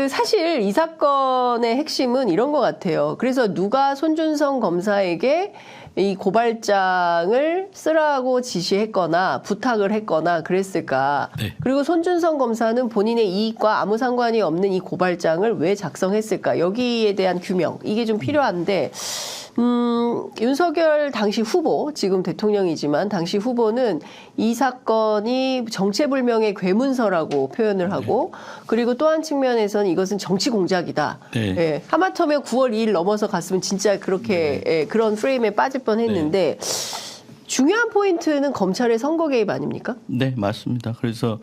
사실 이 사건의 핵심은 이런 것 같아요. 그래서 누가 손준성 검사에게 이 고발장을 쓰라고 지시했거나 부탁을 했거나 그랬을까. 네. 그리고 손준성 검사는 본인의 이익과 아무 상관이 없는 이 고발장을 왜 작성했을까. 여기에 대한 규명, 이게 좀 필요한데 윤석열 당시 후보, 지금 대통령이지만 당시 후보는 이 사건이 정체불명의 괴문서라고 표현을 하고, 그리고 또 한 측면에서는 이것은 정치 공작이다. 네. 예, 하마터면 9월 2일 넘어서 갔으면 진짜 그렇게 예, 그런 프레임에 빠질 뻔했는데 중요한 포인트는 검찰의 선거 개입 아닙니까? 네, 맞습니다. 그래서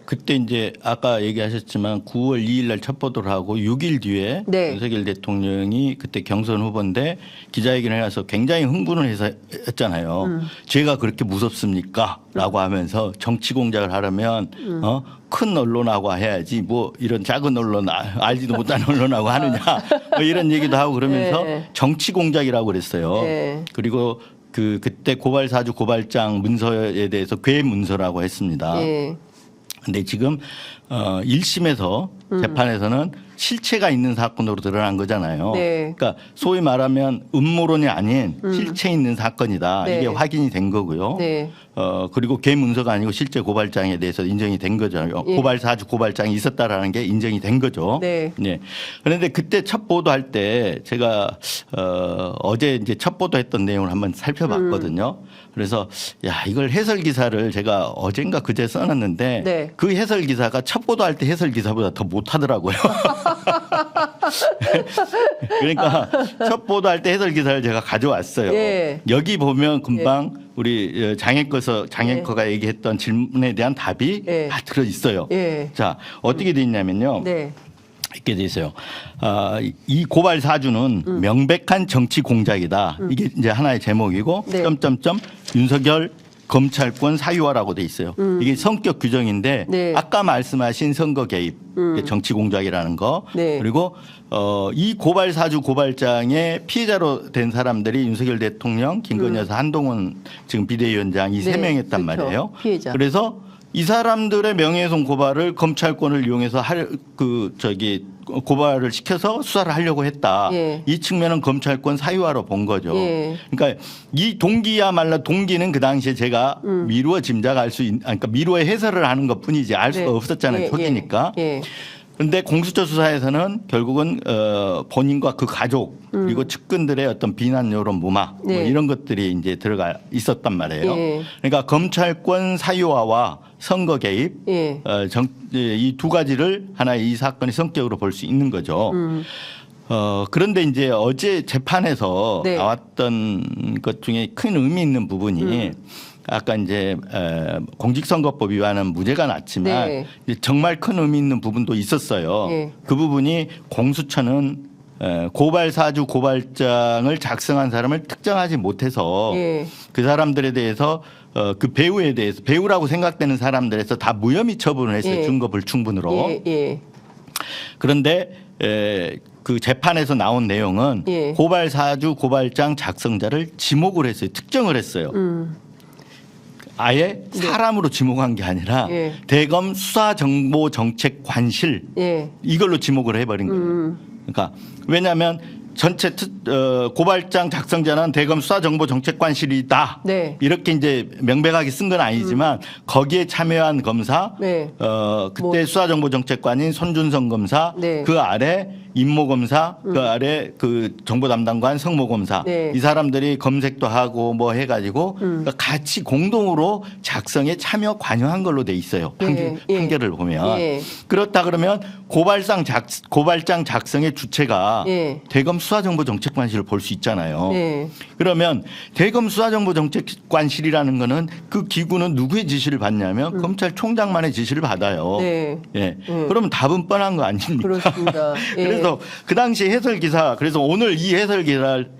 그때 이제 아까 얘기하셨지만 9월 2일 날 첫 보도를 하고 6일 뒤에 네. 윤석열 대통령이 그때 경선 후보인데 기자회견을 해서 굉장히 흥분을 해서 했잖아요. 제가 그렇게 무섭습니까? 라고 하면서 정치 공작을 하려면 큰 언론하고 해야지 뭐 이런 작은 언론 알지도 못하는 언론하고 하느냐 뭐 이런 얘기도 하고 그러면서 네. 정치 공작이라고 그랬어요. 네. 그리고 그때 고발사주 고발장 문서에 대해서 괴문서라고 했습니다. 예. 근데 지금 1심에서 재판에서는 실체가 있는 사건으로 드러난 거잖아요. 네. 그러니까 소위 말하면 음모론이 아닌 실체 있는 사건이다. 네. 이게 확인이 된 거고요. 네. 그리고 괴문서가 아니고 실제 고발장에 대해서 인정이 된 거죠. 예. 고발사주 고발장이 있었다라는 게 인정이 된 거죠. 네. 네. 그런데 그때 첫 보도할 때 제가 어제 이제 첫 보도했던 내용을 한번 살펴봤거든요. 그래서 야 이걸 해설 기사를 제가 어젠가 그제 써놨는데 네. 그 해설 기사가 첫 보도할 때 해설 기사보다 더 못하더라고요. 그러니까 첫 보도할 때 해설 기사를 제가 가져왔어요. 예. 여기 보면 금방 우리 장앵커가 얘기했던 질문에 대한 답이 예. 다 들어 있어요. 예. 자 어떻게 돼 있냐면요. 네. 이렇게 돼 있어요. 이 고발 사주는 명백한 정치 공작이다. 이게 이제 하나의 제목이고 네. 점점점 윤석열 검찰권 사유화라고 돼 있어요. 이게 성격 규정인데 네. 아까 말씀하신 선거 개입, 정치 공작이라는 거 네. 그리고 이 고발 사주 고발장의 피해자로 된 사람들이 윤석열 대통령, 김건희 여사, 한동훈 지금 비대위원장 이 세 네. 명이었단 그렇죠. 말이에요. 피해자. 그래서 이 사람들의 명예훼손 고발을 검찰권을 이용해서 고발을 시켜서 수사를 하려고 했다. 예. 이 측면은 검찰권 사유화로 본 거죠. 예. 그러니까 이 동기야말로 동기는 그 당시에 제가 미루어 짐작할 수 있는, 그러니까 미루어 해설을 하는 것뿐이지 알 수가 네. 없었잖아요. 예, 초기니까. 예. 그런데 공수처 수사에서는 결국은 본인과 그 가족 그리고 측근들의 어떤 비난 여론 무막 뭐 네. 이런 것들이 이제 들어가 있었단 말이에요. 예. 그러니까 검찰권 사유화와 선거 개입 예. 이 두 가지를 하나의 이 사건의 성격으로 볼 수 있는 거죠. 그런데 이제 어제 재판에서 네. 나왔던 것 중에 큰 의미 있는 부분이 아까 이제 공직선거법 위반은 무죄가 났지만 네. 이제 정말 큰 의미 있는 부분도 있었어요. 네. 그 부분이 공수처는 고발사주 고발장을 작성한 사람을 특정하지 못해서 예. 그 사람들에 대해서 그 배우에 대해서 배우라고 생각되는 사람들에서 다 무혐의 처분을 했어요. 예. 증거 불충분으로. 예. 예. 그런데 그 재판에서 나온 내용은 예. 고발사주 고발장 작성자를 지목을 했어요. 특정을 했어요. 아예 사람으로 지목한 게 아니라 예. 대검 수사정보정책관실 예. 이걸로 지목을 해버린 거예요. 그러니까 왜냐하면 전체 고발장 작성자는 대검 수사정보정책관실이다. 네. 이렇게 이제 명백하게 쓴 건 아니지만 거기에 참여한 검사, 네. 그때 뭐. 수사정보정책관인 손준성 검사, 네. 그 아래 임모검사, 그 아래 그 정보담당관 성모검사 네. 이 사람들이 검색도 하고 뭐 해가지고 그러니까 같이 공동으로 작성에 참여 관여한 걸로 돼 있어요. 판결을 보면 예. 그렇다 그러면 고발장 작성의 주체가 예. 대검 수사정보정책관실을 볼 수 있잖아요. 예. 그러면 대검 수사정보정책관실이라는 거는 그 기구는 누구의 지시를 받냐면 검찰총장만의 지시를 받아요. 네. 예. 그러면 답은 뻔한 거 아닙니까? 그렇습니다. 예. 그래서 그 당시 해설 기사, 그래서 오늘 이 해설 기사를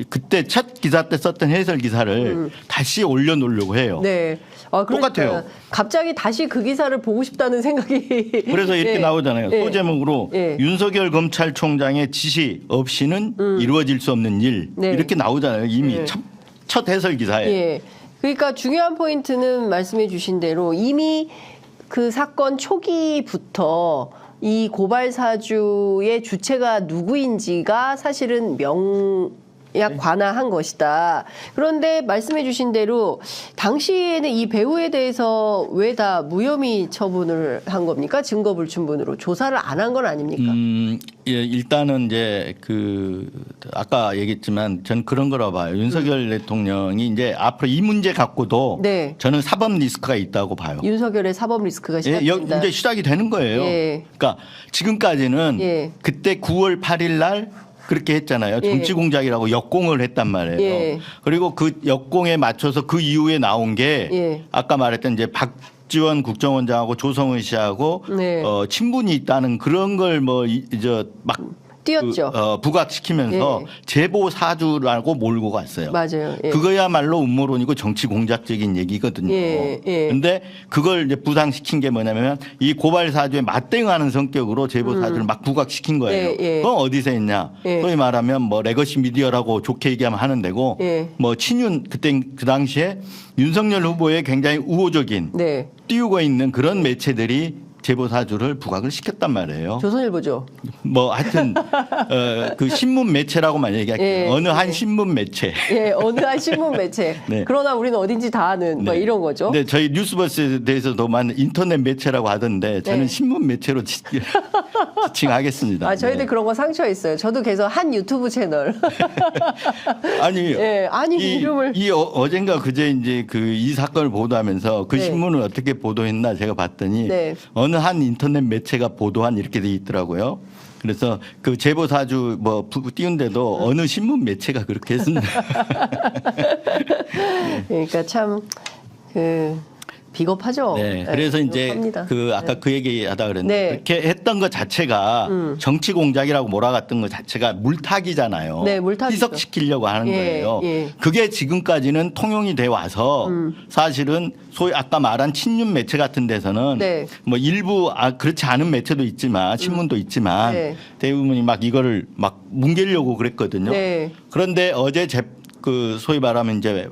그때 첫 기사 때 썼던 해설 기사를 다시 올려놓으려고 해요. 네. 그러니까 똑같아요. 갑자기 다시 그 기사를 보고 싶다는 생각이. 그래서 이렇게 예. 나오잖아요. 예. 소제목으로 예. 윤석열 검찰총장의 지시 없이는 이루어질 수 없는 일 네. 이렇게 나오잖아요. 이미 예. 첫 해설 기사에. 예. 그러니까 중요한 포인트는 말씀해 주신 대로 이미 그 사건 초기부터 이 고발 사주의 주체가 누구인지가 사실은 관화한 것이다. 그런데 말씀해 주신 대로 당시에는 이 배우에 대해서 왜 다 무혐의 처분을 한 겁니까? 증거불충분으로 조사를 안 한 건 아닙니까? 예, 일단은 이제 아까 얘기했지만 전 그런 거라 봐요. 윤석열 대통령이 이제 앞으로 이 문제 갖고도 네. 저는 사법 리스크가 있다고 봐요. 윤석열의 사법 리스크가 예, 시작된다. 이제 시작이 되는 거예요. 예. 그러니까 지금까지는 예. 그때 9월 8일 날 그렇게 했잖아요. 예. 정치 공작이라고 역공을 했단 말이에요. 예. 그리고 그 역공에 맞춰서 그 이후에 나온 게 예. 아까 말했던 이제 박지원 국정원장하고 조성은 씨하고 네. 친분이 있다는 그런 걸 막 띄었죠. 부각시키면서 예. 제보 사주라고 몰고 갔어요. 맞아요. 예. 그거야말로 음모론이고 정치 공작적인 얘기거든요. 예, 예. 근데 그걸 이제 부상시킨 게 뭐냐면 이 고발 사주에 맞대응하는 성격으로 제보 사주를 막 부각시킨 거예요. 예, 예. 그건 어디서 했냐? 예. 소위 말하면 뭐 레거시 미디어라고 좋게 얘기하면 하는 데고 예. 뭐 친윤 그때 그 당시에 윤석열 후보에 굉장히 우호적인 네. 띄우고 있는 그런 매체들이 제보 사주를 부각을 시켰단 말이에요. 조선일보죠. 뭐 하여튼 그 신문 매체라고만 얘기할게요. 예, 어느 한 예. 신문 매체. 예, 어느 한 신문 매체. 네. 그러나 우리는 어딘지 다 아는 뭐 네. 이런 거죠. 근데 저희 뉴스버스에 대해서도 많은 인터넷 매체라고 하던데 저는 네. 신문 매체로 지칭하겠습니다. 아, 저희들 네. 그런 거 상처 있어요. 저도 계속 한 유튜브 채널. 아니, 예, 아니 이름을. 어젠가 그제 이제 이 사건을 보도하면서 그 네. 신문을 어떻게 보도했나 제가 봤더니 네. 어느 한 인터넷 매체가 보도한 이렇게 돼 있더라고요. 그래서 그 제보 사주 띄운데도 어느 신문 매체가 그렇게 했습니다. 그러니까 참 비겁하죠. 네. 그래서 이제 비겁합니다. 아까 그 얘기 하다 그랬는데 네. 그렇게 했던 것 자체가 정치 공작이라고 몰아갔던 것 자체가 물타기잖아요. 네, 물타기죠. 희석시키려고 하는 예, 거예요. 예. 그게 지금까지는 통용이 돼 와서 사실은 소위 아까 말한 친윤 매체 같은 데서는 네. 뭐 일부 그렇지 않은 매체도 있지만 신문도 있지만 네. 대부분이 막 이거를 막 뭉개려고 그랬거든요. 네. 그런데 어제 소위 말하면 이제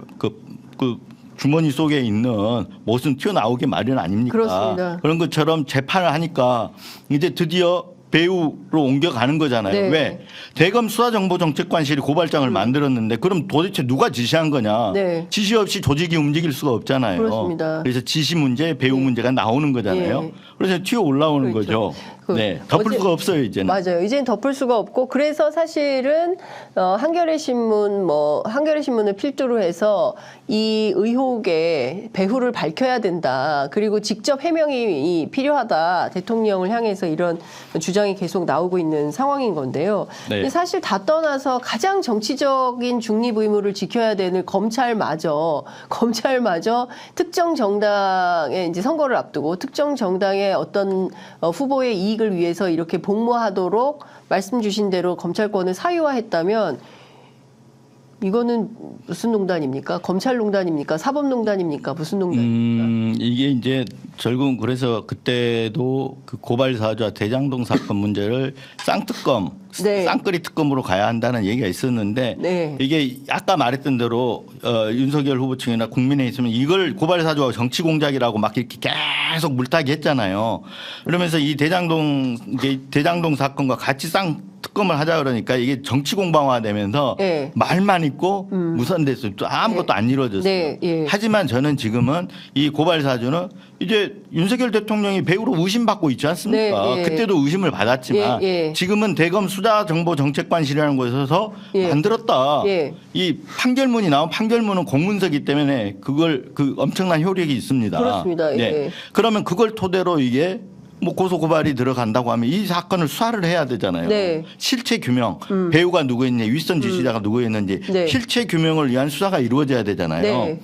주머니 속에 있는 무슨 튀어나오게 마련 아닙니까? 그렇습니다. 그런 것처럼 재판을 하니까 이제 드디어 배우로 옮겨가는 거잖아요. 네. 왜? 대검 수사정보정책관실이 고발장을 만들었는데 그럼 도대체 누가 지시한 거냐? 네. 지시 없이 조직이 움직일 수가 없잖아요. 그렇습니다. 그래서 지시 문제, 배우 문제가 나오는 거잖아요. 예. 그래서 튀어 올라오는 그렇죠. 거죠. 네, 덮을 어제- 수가 없어요 이제는. 맞아요. 이제는 덮을 수가 없고 그래서 사실은 한겨레 신문을 필두로 해서 이 의혹의 배후를 밝혀야 된다. 그리고 직접 해명이 필요하다. 대통령을 향해서 이런 주장이 계속 나오고 있는 상황인 건데요. 네. 근데 사실 다 떠나서 가장 정치적인 중립 의무를 지켜야 되는 검찰마저 특정 정당의 이제 선거를 앞두고 특정 정당의 어떤 후보의 이익을 위해서 이렇게 복무하도록 말씀 주신 대로 검찰권을 사유화했다면 이거는 무슨 농단입니까? 검찰 농단입니까? 사법농단입니까? 무슨 농단입니까? 이게 이제 결국 그래서 그때도 그 고발 사주와 대장동 사건 문제를 쌍특검, 네. 쌍끌이 특검으로 가야 한다는 얘기가 있었는데 네. 이게 아까 말했던 대로 윤석열 후보 측이나 국민에 있으면 이걸 고발 사주와 정치 공작이라고 막 이렇게 계속 물타기 했잖아요. 그러면서 이 대장동 사건과 같이 쌍특검을 하자 그러니까 이게 정치 공방화되면서 네. 말만 있고 무산됐어요. 또 아무것도 안 이루어졌어요. 네, 예. 하지만 저는 지금은 이 고발 사주는 이제 윤석열 대통령이 배우로 의심받고 있지 않습니까? 네, 예. 그때도 의심을 받았지만 예, 예. 지금은 대검 수사정보정책관실이라는 곳에서 예. 만들었다. 예. 이 판결문이 나온 판결문은 공문서기 때문에 엄청난 효력이 있습니다. 그렇습니다. 예. 그러면 그걸 토대로 이게 뭐 고소 고발이 들어간다고 하면 이 사건을 수사를 해야 되잖아요. 네. 실체 규명, 배우가 누구였냐, 윗선 지시자가 누구였는지 네. 실체 규명을 위한 수사가 이루어져야 되잖아요. 네.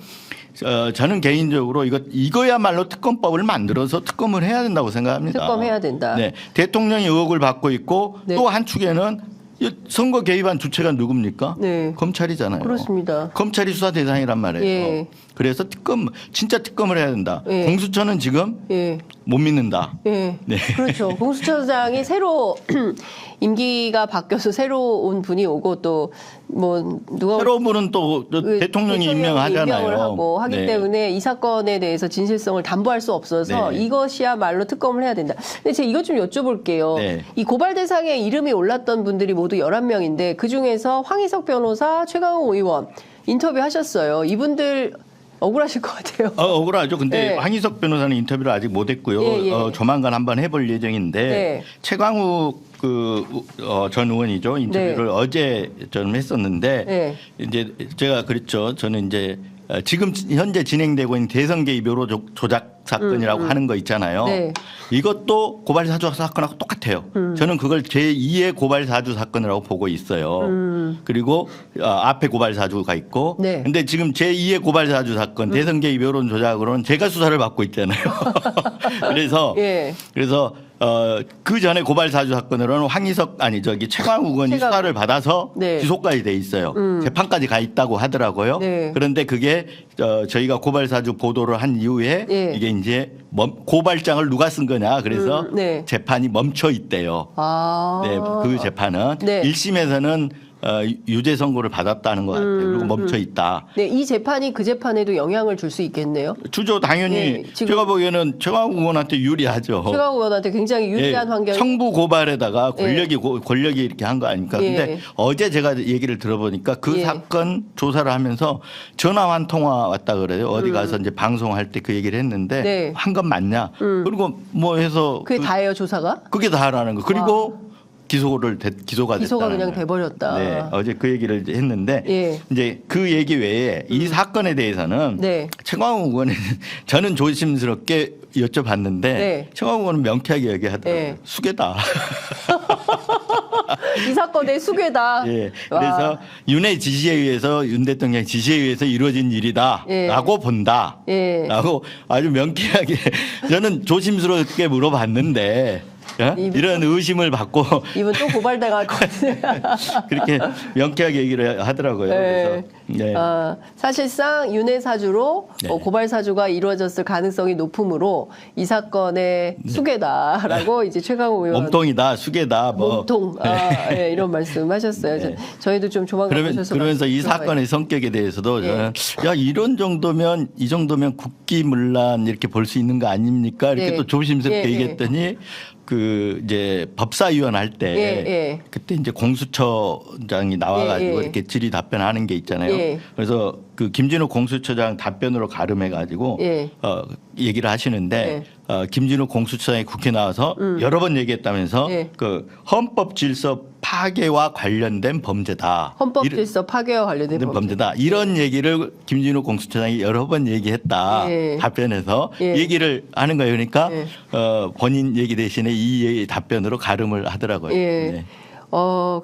저는 개인적으로 이거야말로 특검법을 만들어서 특검을 해야 된다고 생각합니다. 특검해야 된다. 네. 대통령이 의혹을 받고 있고 네. 또 한 축에는 이 선거 개입한 주체가 누굽니까? 네. 검찰이잖아요. 그렇습니다. 검찰이 수사 대상이란 말이에요. 예. 그래서 진짜 특검을 해야 된다. 예. 공수처는 지금 예. 못 믿는다. 예. 네. 그렇죠. 공수처장이 새로 임기가 바뀌어서 새로 온 분이 오고 또 뭐 누가 새로운 분은 또 대통령이 임명하잖아요. 임명을 하고 하기 네. 때문에 이 사건에 대해서 진실성을 담보할 수 없어서 네. 이것이야말로 특검을 해야 된다. 근데 제가 이것 좀 여쭤볼게요. 네. 이 고발 대상에 이름이 올랐던 분들이 모두 11명인데 그중에서 황희석 변호사, 최강욱 의원 인터뷰하셨어요. 이분들 억울하실 것 같아요. 억울하죠. 근데 네. 황희석 변호사는 인터뷰를 아직 못했고요. 예, 예. 조만간 한번 해볼 예정인데 네. 최광욱 전 의원이죠. 인터뷰를 어제 좀 했었는데 네. 이제 제가 그랬죠. 저는 이제 지금 현재 진행되고 있는 대선 개입 여론 조작 사건이라고 하는 거 있잖아요. 네. 이것도 고발 사주 사건하고 똑같아요. 저는 그걸 제2의 고발 사주 사건이라고 보고 있어요. 그리고 앞에 고발 사주가 있고. 네. 근데 지금 제2의 고발 사주 사건 대선 개입 여론 조작으로는 제가 수사를 받고 있잖아요. 그래서 예. 그 전에 고발 사주 사건으로는 최광욱 의원이 수사를 받아서 네. 기소까지 돼 있어요. 재판까지 가 있다고 하더라고요. 네. 그런데 그게 저희가 고발 사주 보도를 한 이후에 예. 이게 이제 고발장을 누가 쓴 거냐 그래서 네. 재판이 멈춰 있대요. 네, 그 재판은 네. 1심에서는 유죄 선고를 받았다는 것 같아요. 그리고 멈춰 있다. 네, 이 재판이 그 재판에도 영향을 줄 수 있겠네요. 주죠. 당연히 네, 지금 제가 보기에는 최광욱 의원한테 유리하죠. 최강욱 의원한테 굉장히 유리한 환경이 청부 고발에다가 권력이 이렇게 한 거 아닙니까? 예. 근데 어제 제가 얘기를 들어보니까 그 예. 사건 조사를 하면서 전화 한 통화 왔다 그래요. 어디 가서 이제 방송할 때 그 얘기를 했는데 네. 한 건 맞냐? 그리고 뭐 해서 그게 다예요, 조사가? 그게 다라는 거. 그리고 기소가 기소가 됐다는 그냥 거예요. 돼버렸다. 네, 어제 그 얘기를 했는데 예. 이제 그 얘기 외에 이 사건에 대해서는 네. 최광욱 의원은 저는 조심스럽게 여쭤봤는데 네. 최광욱 의원은 명쾌하게 얘기하더라고요. 네. 수괴다. 이 사건의 수괴다. 예. 와. 그래서 윤의 지시에 의해서 윤 대통령 지시에 의해서 이루어진 일이다라고 예. 본다. 예. 라고 아주 명쾌하게 저는 조심스럽게 물어봤는데 이런 의심을 받고 이분 또 고발당할 것 같아요. 그렇게 명쾌하게 얘기를 하더라고요. 네. 그래서 네. 사실상 윤회 사주로 네. 고발 사주가 이루어졌을 가능성이 높으므로 이 사건의 수괴다라고 이제 최강욱 의원 몸통이다, 수괴다, 뭐. 몸통 예, 이런 말씀하셨어요. 네. 저희도 좀 조만간 오셔서 그러면서 이 들어봐요. 사건의 성격에 대해서도 예. 저는 야 이런 정도면 이 정도면 국기문란 이렇게 볼 수 있는 거 아닙니까? 이렇게 예. 또 조심스럽게 예, 예. 얘기했더니 그 이제 법사위원 할 때 예, 예. 그때 이제 공수처장이 나와가지고 예, 예. 이렇게 질의 답변하는 게 있잖아요. 예. 그래서 그 김진우 공수처장 답변으로 가름해가지고 예. 얘기를 하시는데 김진우 공수처장이 국회 나와서 여러 번 얘기했다면서 예. 그 헌법 질서 파괴와 관련된 범죄다. 헌법 질서 파괴와 관련된 범죄. 범죄다. 이런 얘기를 김진우 공수처장이 여러 번 얘기했다. 예. 답변에서 예. 얘기를 하는 거예요. 그러니까 예. 본인 얘기 대신에 이 답변으로 가름을 하더라고요. 예. 네.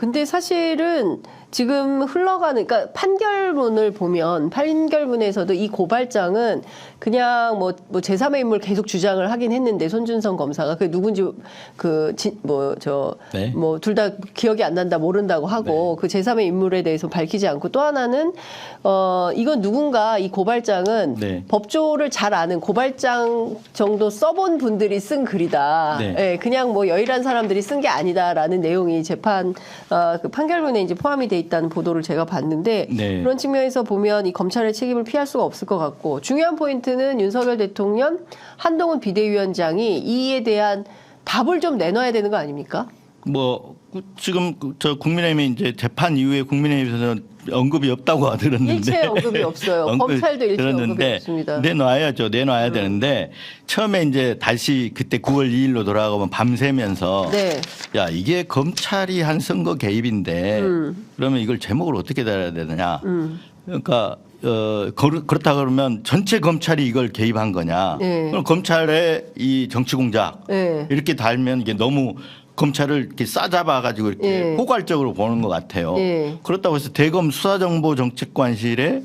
근데 사실은 지금 흘러가는, 그러니까 판결문을 보면 판결문에서도 이 고발장은 그냥 뭐 제3의 인물 계속 주장을 하긴 했는데 손준성 검사가 그 누군지 네. 둘 다 기억이 안 난다 모른다고 하고 그 제3의 인물에 대해서 밝히지 않고 또 하나는 이건 누군가 이 고발장은 네. 법조를 잘 아는 고발장 정도 써본 분들이 쓴 글이다. 네. 예, 그냥 뭐 여일한 사람들이 쓴 게 아니다라는 내용이 재판 그 판결문에 이제 포함이 돼 있다는 보도를 제가 봤는데 네. 그런 측면에서 보면 이 검찰의 책임을 피할 수가 없을 것 같고 중요한 포인트는 윤석열 대통령, 한동훈 비대위원장이 이에 대한 답을 좀 내놔야 되는 거 아닙니까? 뭐 지금 저 국민의힘이 이제 재판 이후에 국민의힘에서 언급이 없다고 들었는데 일체 언급이 없어요. 검찰도 일체 언급이 없습니다. 내놔야 되는데 처음에 이제 다시 그때 9월 2일로 돌아가면 밤새면서 네. 야 이게 검찰이 한 선거 개입인데 그러면 이걸 제목을 어떻게 달아야 되느냐. 그러니까 그렇다 그러면 전체 검찰이 이걸 개입한 거냐. 네. 그럼 검찰의 이 정치 공작 네. 이렇게 달면 이게 너무 검찰을 이렇게 싸잡아 가지고 이렇게 예. 포괄적으로 보는 것 같아요. 예. 그렇다고 해서 대검 수사정보정책관실의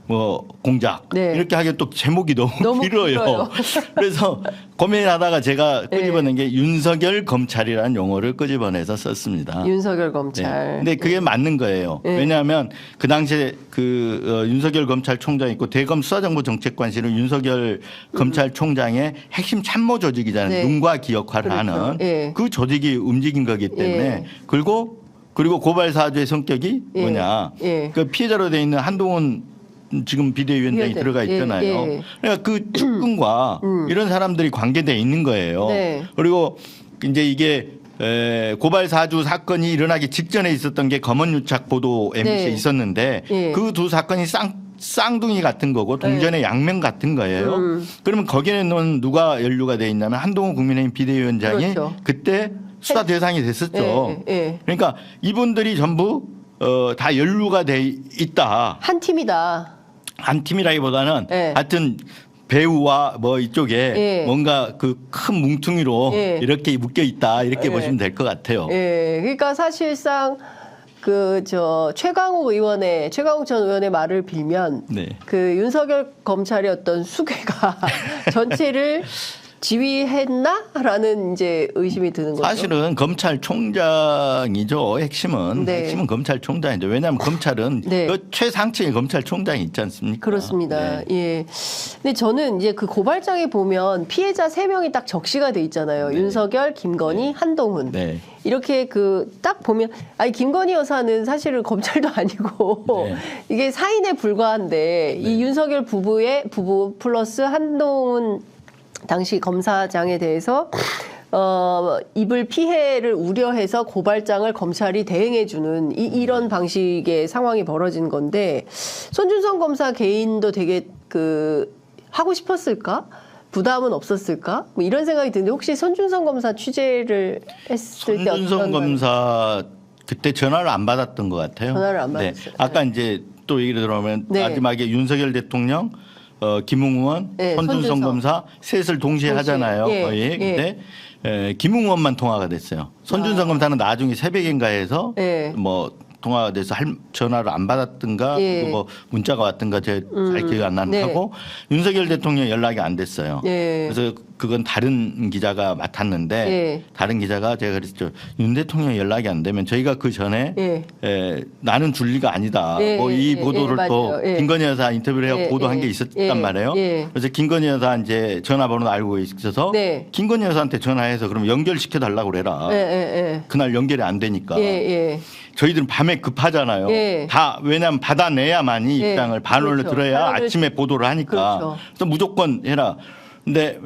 뭐 공작 네. 이렇게 하기엔 또 제목이 너무 길어요. 길어요. 그래서 고민하다가 제가 예. 끄집어낸 게 윤석열 검찰이라는 용어를 끄집어내서 썼습니다. 윤석열 검찰. 네. 근데 그게 맞는 거예요. 네. 왜냐하면 그 당시에 윤석열 검찰총장이 있고 대검 수사정보정책관실은 윤석열 검찰총장의 핵심 참모 조직이잖아요. 네. 눈과 귀 역할을 그렇죠. 하는 예. 그 조직이 움직인 거기 때문에 예. 그리고 그리고 고발 사주의 성격이 예. 뭐냐? 예. 그 피해자로 돼 있는 한동훈 지금 비대위원장이 위원장. 들어가 예, 있잖아요. 예. 그러니까 그 측근과 이런 사람들이 관계돼 있는 거예요. 네. 그리고 이제 이게 고발 사주 사건이 일어나기 직전에 있었던 게 검언유착 보도 MBC에 네. 있었는데 예. 그 두 사건이 쌍둥이 같은 거고 동전의 양면 같은 거예요. 그러면 거기에는 누가 연루가 돼 있냐면 한동훈 국민의힘 비대위원장이 그렇죠. 그때 수사 대상이 됐었죠. 예, 예. 그러니까 이분들이 전부 다 연루가 돼 있다. 한 팀이다. 한 팀이라기보다는 예. 하여튼 배우와 뭐 이쪽에 예. 뭔가 그 큰 뭉퉁이로 예. 이렇게 묶여 있다 이렇게 예. 보시면 될 것 같아요. 예, 그러니까 사실상 최강욱 전 의원의 말을 빌면 네. 그 윤석열 검찰의 어떤 수괴가 전체를 지휘했나라는 이제 의심이 드는 거죠. 사실은 검찰총장이죠. 핵심은 네. 핵심은 검찰총장이죠. 왜냐하면 검찰은 네. 그 최상층의 검찰총장이 있지 않습니까? 그렇습니다. 네. 예. 근데 저는 이제 그 고발장에 보면 피해자 3명이 딱 적시가 돼 있잖아요. 네. 윤석열, 김건희, 한동훈. 네. 이렇게 그 딱 보면 아니 김건희 여사는 사실은 검찰도 아니고 네. 이게 사인에 불과한데 이 윤석열 부부 플러스 한동훈 당시 검사장에 대해서 입을 피해를 우려해서 고발장을 검찰이 대행해주는 이런 방식의 상황이 벌어진 건데 손준성 검사 개인도 되게 하고 싶었을까? 부담은 없었을까? 뭐 이런 생각이 드는데 혹시 손준성 검사 취재를 했을 때 손준성 어떤 검사 그때 전화를 안 받았던 것 같아요. 전화를 안 네. 받았어요. 아까 이제 또 얘기를 들어보면 네. 마지막에 윤석열 대통령, 김웅 의원, 네, 손준성 손준성. 검사 셋을 동시에 하잖아요. 예, 거의. 예. 근데 김웅 의원만 통화가 됐어요. 손준성 검사는 나중에 새벽인가 해서 예. 뭐 통화가 돼서 전화를 안 받았든가 예. 그리고 뭐 문자가 왔든가 제가 잘 기억이 안 나는 네. 하고 윤석열 대통령 연락이 안 됐어요. 예. 그래서 그건 다른 기자가 맡았는데 예. 다른 기자가 제가 그랬죠. 윤 대통령 연락이 안 되면 저희가 그 전에 예. 나는 줄 리가 아니다. 예, 뭐 이 예, 보도를 예, 또 맞아요. 예. 김건희 여사 인터뷰를 해서 예, 보도한 예, 게 있었단 예, 말이에요. 예. 그래서 김건희 여사 이제 전화번호 알고 있어서 네. 김건희 여사한테 전화해서 그럼 연결시켜 달라고 그래라. 예, 예, 그날 연결이 안 되니까. 예. 예, 저희들은 밤에 급하잖아요. 예. 다 왜냐하면 받아내야만이 예. 입장을 반월로 그렇죠. 들어야 반월을 아침에 보도를 하니까. 그렇죠. 그래서 무조건 해라. 근데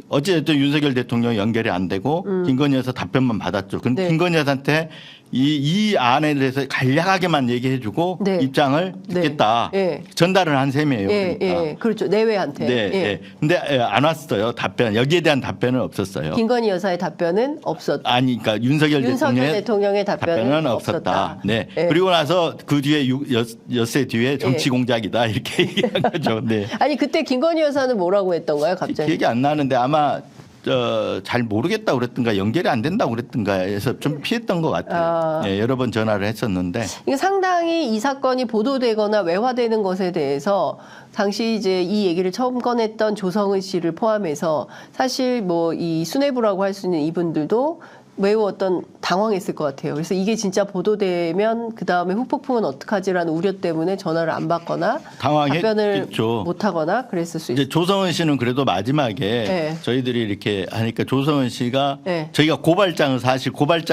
어찌됐든 윤석열 대통령 연결이 안 되고 김건희 여사 답변만 받았죠. 그런데 네. 김건희 여사한테 이 안에 대해서 간략하게만 얘기해주고 네. 입장을 네. 듣겠다. 예. 전달을 한 셈이에요. 예, 그러니까. 예. 그렇죠. 내외한테. 네, 예. 네. 근데 안 왔어요. 답변. 여기에 대한 답변은 없었어요. 김건희 여사의 답변은 없었다. 아니, 그러니까 윤석열 대통령의 답변은 없었다. 네. 예. 그리고 나서 그 뒤에 엿새 뒤에 정치 공작이다 이렇게 얘기한 거죠. 네. 아니 그때 김건희 여사는 뭐라고 했던가요? 갑자기. 기억이 안 나는데 아마 잘 모르겠다고 그랬던가 연결이 안 된다고 그랬던가 해서 좀 피했던 것 같아요. 네, 여러 번 전화를 했었는데. 이게 상당히 이 사건이 보도되거나 외화되는 것에 대해서 당시 이제 이 얘기를 처음 꺼냈던 조성은 씨를 포함해서 사실 뭐 이 수뇌부라고 할 수 있는 이분들도 매우 어떤 당황했을 것 같아요. 그래서 이게 진짜 보도되면 그 다음에 후폭풍은 어떡하지라는 우려 때문에 전화를 안 받거나 답변을 당황했겠죠. 못 하거나 그랬을 수 있어요. 이제 조성은 씨는 그래도 마지막에 네. 저희들이 이렇게 하니까 조성은 씨가 네. 저희가 고발장은 사실 고발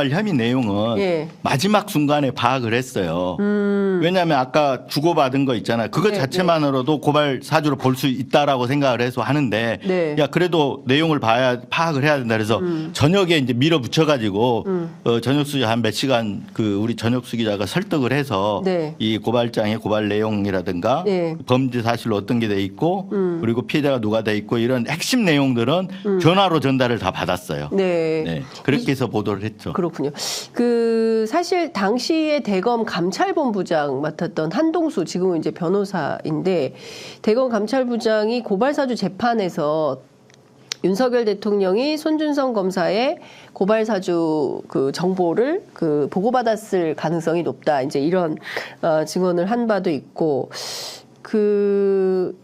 혐의 내용은 네. 마지막 순간에 파악을 했어요. 왜냐하면 아까 주고받은 거 있잖아요. 그거 네, 자체만으로도 고발 사주로 볼 수 있다라고 생각을 해서 하는데 네. 야 그래도 내용을 파악을 해야 된다 그래서 저녁에 이제 밀어붙여가지고 전혁수 한 몇 시간 우리 전혁수 기자가 설득을 해서 네. 이 고발장의 고발 내용이라든가 네. 범죄 사실로 어떤 게 돼 있고 그리고 피해자가 누가 돼 있고 이런 핵심 내용들은 전화로 전달을 다 받았어요. 네. 네. 그렇게 해서 보도를 했죠. 그렇군요. 사실 당시에 대검 감찰본부장 맡았던 한동수 지금은 이제 변호사인데 대검 감찰부장이 고발사주 재판에서 윤석열 대통령이 손준성 검사의 고발사주 정보를 보고받았을 가능성이 높다. 이제 이런 증언을 한 바도 있고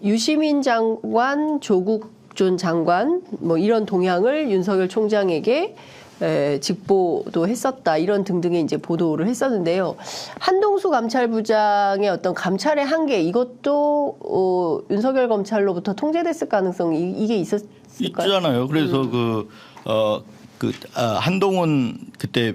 유시민 장관, 조국 전 장관 뭐 이런 동향을 윤석열 총장에게 직보도 했었다 이런 등등의 이제 보도를 했었는데요. 한동수 감찰부장의 어떤 감찰의 한계 이것도 윤석열 검찰로부터 통제됐을 가능성이 이게 있었을까요? 있잖아요. 그래서 한동훈 그때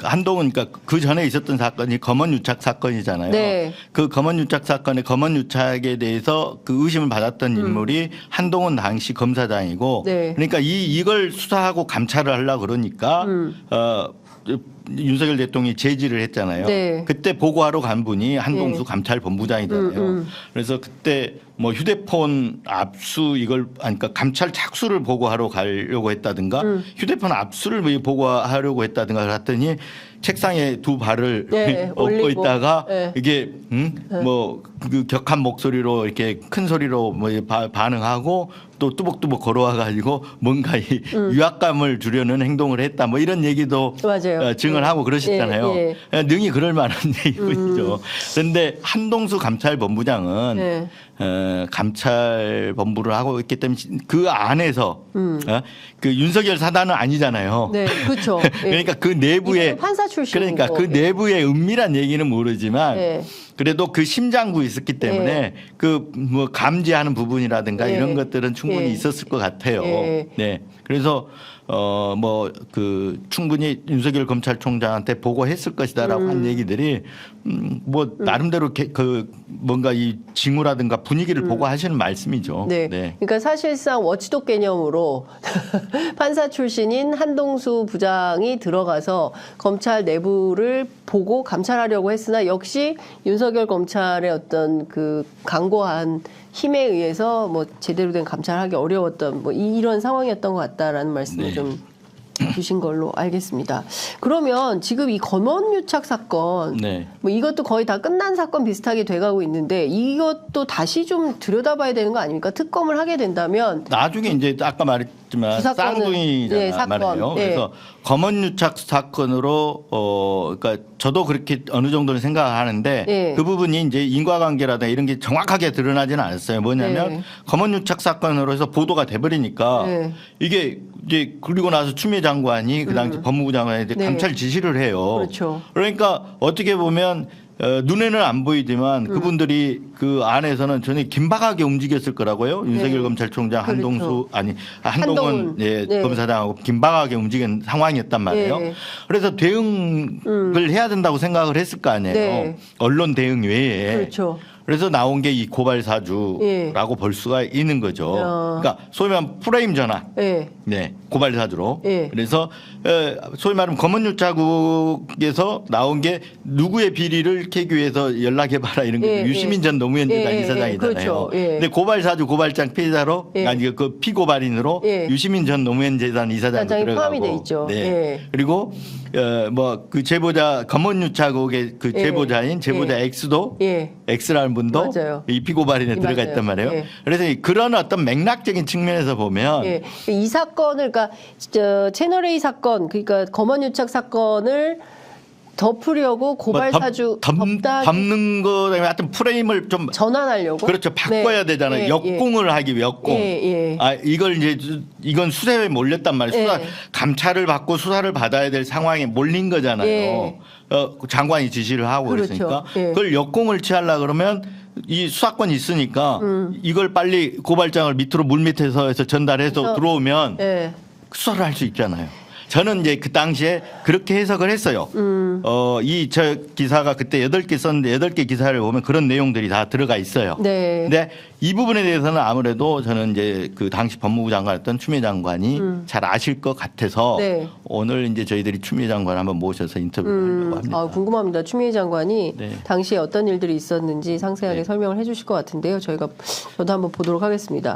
한동훈 그러니까 그 전에 있었던 사건이 검언유착 사건이잖아요. 네. 그 검언유착 사건의 검언유착에 대해서 그 의심을 받았던 인물이 한동훈 당시 검사장이고 네. 그러니까 이걸 수사하고 감찰을 하려고 그러니까 윤석열 대통령이 제지를 했잖아요. 네. 그때 보고하러 간 분이 한동수 네. 감찰본부장이잖아요. 그래서 그때 뭐 휴대폰 압수 이걸 그러니까 감찰 착수를 보고하러 가려고 했다든가 휴대폰 압수를 보고하려고 했다든가 그랬더니 책상에 두 발을 네, 얹고 올리고. 있다가 네. 이게 뭐그 격한 목소리로 이렇게 큰 소리로 뭐 반응하고 또 뚜벅뚜벅 걸어와 가지고 뭔가 이 위압감을 주려는 행동을 했다 뭐 이런 얘기도 맞아요. 증언을 하고 그러셨잖아요. 예, 능히 그럴 만한 얘기죠. 그런데 한동수 감찰본부장은 네. 감찰본부를 하고 있기 때문에 그 안에서 그 윤석열 사단은 아니잖아요. 네, 그렇죠. 그러니까 그 내부에 이분은 판사 출신이고. 그러니까 그 내부의 은밀한 얘기는 모르지만 네. 그래도 그 심장구 있었기 때문에 그 뭐 감지하는 부분이라든가 네. 이런 것들은 충분히 네. 있었을 것 같아요. 네. 네. 그래서 뭐 그 충분히 윤석열 검찰총장한테 보고했을 것이다라고 한 얘기들이 뭐 나름대로 그 뭔가 이 징후라든가 분위기를 보고 하시는 말씀이죠. 네. 그러니까 사실상 워치독 개념으로 판사 출신인 한동수 부장이 들어가서 검찰 내부를 보고 감찰하려고 했으나 역시 윤석열 검찰의 어떤 그 강고한 힘에 의해서 뭐 제대로 된 감찰하기 어려웠던 뭐 이런 상황이었던 것 같다라는 말씀을 네. 좀 주신 걸로 알겠습니다. 그러면 지금 이 검언유착 사건, 네. 뭐 이것도 거의 다 끝난 사건 비슷하게 돼가고 있는데 이것도 다시 좀 들여다봐야 되는 거 아닙니까? 특검을 하게 된다면 나중에 이제 아까 말했지만 그 사건은- 쌍둥이잖아요. 네, 사건. 말이에요. 네. 그래서 검언유착 사건으로 그러니까 저도 그렇게 어느 정도는 생각을 하는데 네. 그 부분이 이제 인과관계라든가 이런 게 정확하게 드러나지는 않았어요. 뭐냐면 네. 검언유착 사건으로 해서 보도가 돼버리니까 네. 이게 이제 그리고 나서 추미애 장관이 그 당시 법무부 장관한테 네. 감찰 지시를 해요. 그렇죠. 그러니까 어떻게 보면 눈에는 안 보이지만 그분들이 그 안에서는 전혀 긴박하게 움직였을 거라고요. 윤석열 검찰총장 그렇죠. 한동수 한동훈 한동훈. 예, 네. 검사장하고 긴박하게 움직인 상황이었단 말이에요. 네. 그래서 대응을 해야 된다고 생각을 했을 거 아니에요. 네. 언론 대응 외에. 그렇죠. 그래서 나온 게 이 고발 사주라고 예. 볼 수가 있는 거죠. 어. 그러니까 소위 말하면 프레임 전환. 네. 네, 고발 사주로. 예. 그래서 소위 말하면 검언유착국에서 나온 게 누구의 비리를 캐기 위해서 연락해봐라 이런 게 예, 유시민 전 노무현 재단 예, 이사장이잖아요. 그렇죠. 예. 근데 고발 사주 고발장 피의자로 예. 아니 그 피고발인으로 예. 유시민 전 노무현 재단 이사장이 사장이 들어가고. 포함이 돼 있죠. 네. 예. 그리고 뭐 그 제보자 검언유착국의 그 예. 제보자인 제보자 예. X도 예. X라는 분도 맞아요. 이 피고발인에 맞아요. 들어가 있단 말이에요. 예. 그래서 그런 어떤 맥락적인 측면에서 보면 예. 이 사건을 그러니까 채널 A 사건 그러니까 검언유착 사건을 덮으려고 고발 사주 덮는 거에 하여튼 프레임을 좀 전환하려고 그렇죠 바꿔야 네. 되잖아요. 예, 역공을 하기 위해 역공. 예, 예. 이걸 이제 이건 수사에 몰렸단 말이에요. 수사 예. 감찰을 받고 수사를 받아야 될 상황에 몰린 거잖아요. 예. 장관이 지시를 하고 그렇죠. 그랬으니까 예. 그걸 역공을 취하려 그러면 이 수사권이 있으니까 이걸 빨리 고발장을 밑으로 물 밑에서 해서 전달해서 그래서- 들어오면 예. 수사를 할 수 있잖아요. 저는 이제 그 당시에 그렇게 해석을 했어요. 저 기사가 그때 8개 썼는데 8개 기사를 보면 그런 내용들이 다 들어가 있어요. 네. 근데 이 부분에 대해서는 아무래도 저는 이제 그 당시 법무부 장관이었던 추미애 장관이 잘 아실 것 같아서 네. 오늘 이제 저희들이 추미애 장관 한번 모셔서 인터뷰를 하려고 합니다. 궁금합니다. 추미애 장관이 네. 당시에 어떤 일들이 있었는지 상세하게 네. 설명을 해주실 것 같은데요. 저도 한번 보도록 하겠습니다.